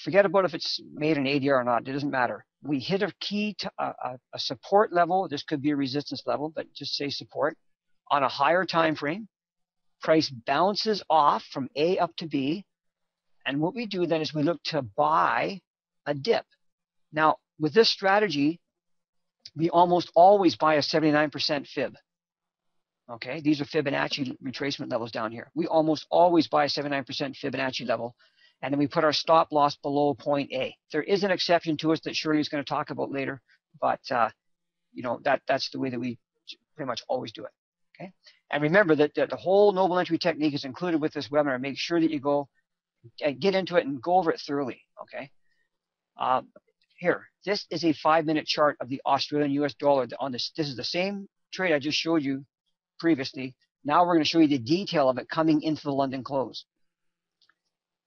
Forget about if it's made an ADR or not. It doesn't matter. We hit a key to a support level. This could be a resistance level, but just say support on a higher time frame. Price bounces off from A up to B. And what we do then is we look to buy a dip. Now, with this strategy, we almost always buy a 79% fib. Okay, these are Fibonacci retracement levels down here. We almost always buy a 79% Fibonacci level, and then we put our stop loss below point A. There is an exception to us that Shirley is going to talk about later, but you know, that's the way that we pretty much always do it. Okay, and remember that the whole noble entry technique is included with this webinar. Make sure that you go and get into it and go over it thoroughly. Okay, here, this is a 5-minute chart of the Australian US dollar. On this is the same trade I just showed you previously. Now we're going to show you the detail of it coming into the London close.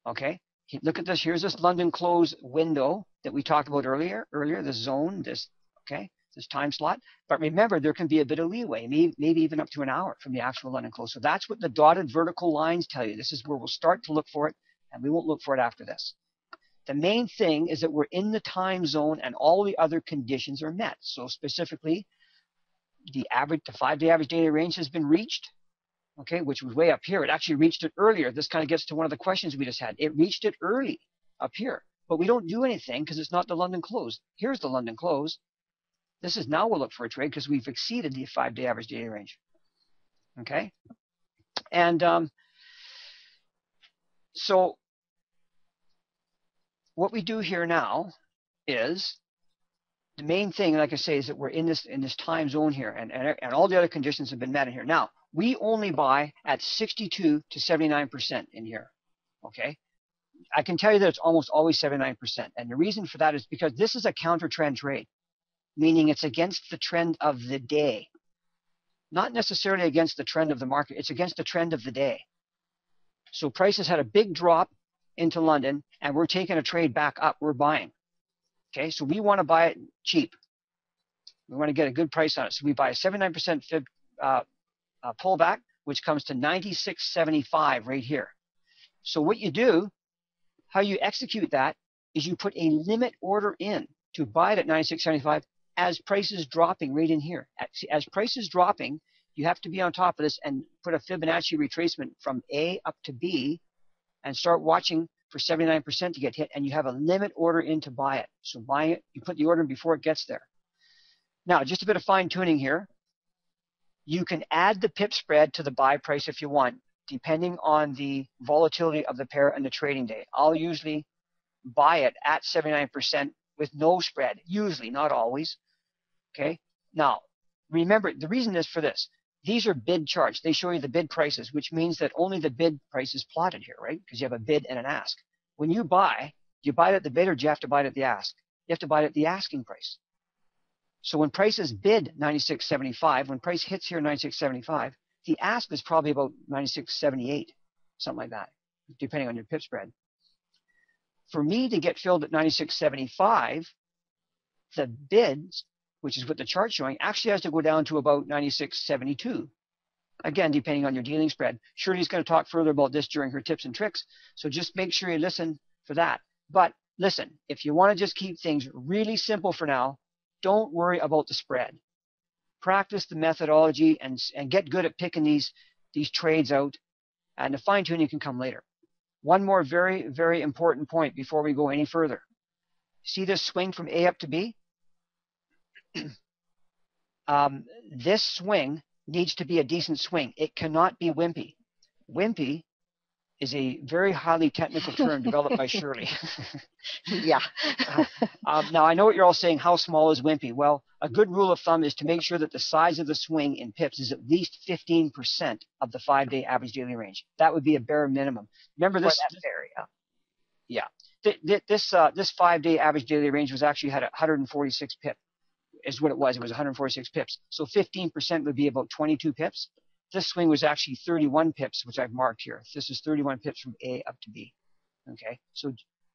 Okay, look at this. Here's this London close window that we talked about earlier. This zone, this time slot. But remember, there can be a bit of leeway, maybe even up to an hour from the actual London close. So that's what the dotted vertical lines tell you. This is where we'll start to look for it, and we won't look for it after this. The main thing is that we're in the time zone and all the other conditions are met. So specifically, the 5-day average daily range has been reached, okay, which was way up here. It actually reached it earlier. This kind of gets to one of the questions we just had. It reached it early up here, but we don't do anything because it's not the London close. Here's the London close. This is now we'll look for a trade because we've exceeded the 5-day average daily range, okay? And so what we do here now is the main thing, like I say, is that we're in this time zone here, and all the other conditions have been met in here. Now, we only buy at 62 to 79% in here, okay? I can tell you that it's almost always 79%, and the reason for that is because this is a counter trend trade, meaning it's against the trend of the day, not necessarily against the trend of the market. It's against the trend of the day. So prices had a big drop into London, and we're taking a trade back up. We're buying. Okay, so we want to buy it cheap. We want to get a good price on it. So we buy a 79% fib pullback, which comes to 96.75 right here. So what you do, how you execute that, is you put a limit order in to buy it at 96.75 as prices dropping right in here. As prices dropping, you have to be on top of this and put a Fibonacci retracement from A up to B and start watching for 79% to get hit, and you have a limit order in to buy it. So buying it, you put the order in before it gets there. Now, just a bit of fine tuning here. You can add the pip spread to the buy price if you want, depending on the volatility of the pair and the trading day. I'll usually buy it at 79% with no spread, usually, not always. Okay. Now, remember, the reason is for this. These are bid charts. They show you the bid prices, which means that only the bid price is plotted here, right? Because you have a bid and an ask. When you buy, do you buy it at the bid or do you have to buy it at the ask? You have to buy it at the asking price. So when prices bid 96.75, when price hits here 96.75, the ask is probably about 96.78, something like that, depending on your pip spread. For me to get filled at 96.75, the bids, which is what the chart's showing, actually has to go down to about 96.72. Again, depending on your dealing spread. Shirley's going to talk further about this during her tips and tricks, so just make sure you listen for that. But listen, if you want to just keep things really simple for now, don't worry about the spread. Practice the methodology and get good at picking these trades out, and the fine-tuning can come later. One more very, very important point before we go any further. See this swing from A up to B? This swing needs to be a decent swing. It cannot be wimpy. Wimpy is a very highly technical term developed by Shirley. Yeah. Now, I know what you're all saying. How small is wimpy? Well, a good rule of thumb is to make sure that the size of the swing in pips is at least 15% of the 5-day average daily range. That would be a bare minimum. Remember this? Yeah. This 5-day average daily range was actually had 146 pips. Is what it was. It was 146 pips. So 15% would be about 22 pips. This swing was actually 31 pips, which I've marked here. This is 31 pips from A up to B. Okay, so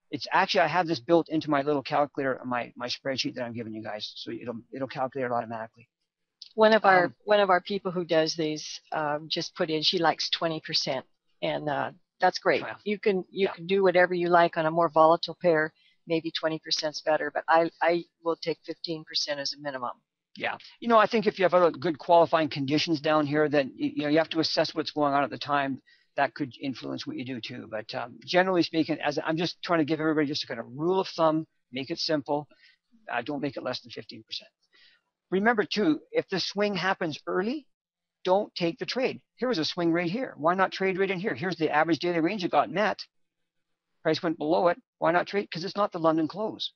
it's actually, I have this built into my little calculator on my spreadsheet that I'm giving you guys, so it'll calculate it automatically. One of our people who does these just put in, she likes 20%, and That's great. Well, You can yeah. do whatever you like on a more volatile pair. Maybe 20% is better, but I will take 15% as a minimum. Yeah. I think if you have other good qualifying conditions down here, then you have to assess what's going on at the time. That could influence what you do too. But generally speaking, as I'm just trying to give everybody just a kind of rule of thumb, make it simple. Don't make it less than 15%. Remember too, if the swing happens early, don't take the trade. Here was a swing right here. Why not trade right in here? Here's the average daily range it got met. Price went below it. Why not trade? Because it's not the London close.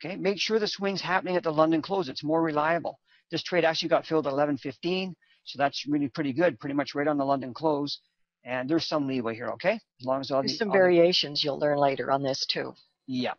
Okay, make sure the swing's happening at the London close. It's more reliable. This trade actually got filled at 11:15, so that's really pretty good, pretty much right on the London close. And there's some leeway here, okay? As long as There's some variations you'll learn later on this too. Yeah,